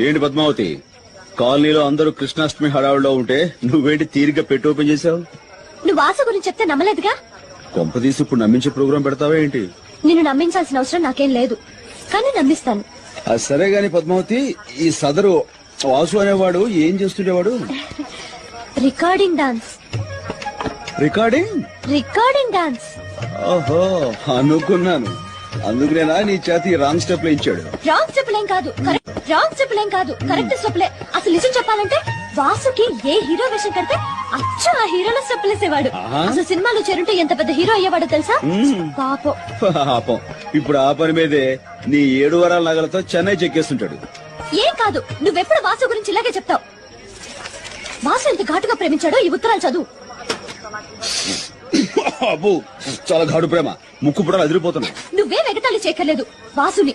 ఏంటి పద్మావతి, కాలనీలో అందరూ కృష్ణాష్టమి హడావుడిలో ఉంటే నువ్వేంటి తీరిగ్గా పెట్టి ఓపెన్ చేసావు? నువ్వు వాసు గురించి చెప్తే నమ్మలేదుగా. కొంపదీసి ఇప్పుడు నమ్మించే ప్రోగ్రాం పెడతావా ఏంటి? నిన్ను నమ్మించాల్సిన అవసరం నాకేం లేదు, కానీ నమ్మిస్తాను. అది సరే గాని పద్మావతి, ఈ సదరు వాసు అనేవాడు ఏం చేస్తుండేవాడు? Recording dance. Recording dance. ఓహో, అనుకున్నాను. అందుకునేనా నీ చేతి రాంగ్ స్టెప్ ఇచ్చాడు? రాంగ్ స్టెప్లేం కాదు, కరెక్ట్ స్టెప్లే. అసలు నిజం చెప్పాలంటే వాసుకి ఏ హీరో వేషం కడితే అచ్చా ఆ హీరోలో స్టెప్లేసేవాడు. అసలు సినిమాలో చేరుంటే ఎంత పెద్ద హీరో అయ్యేవాడో తెలుసా? పాపం. ఇప్పుడు ఆ పని మీదే నీ 7 వారాల నగలతో చెన్నై చెక్కేస్తుంటాడు. ఏం కాదు, నువ్వెప్పుడు వాసు గురించి ఇలాగే చెప్తావు. వాసు ఎంత ఘాటుగా ప్రేమించాడో ఈ ఉత్తరాలు చదువు. అబ్బో, చాలా ఘాటు ప్రేమ. ముక్కు పుడాలు అదిరిపోతున్నాయి. నువ్వే వెగతాళి చేయక్కర్లేదు. వాసుని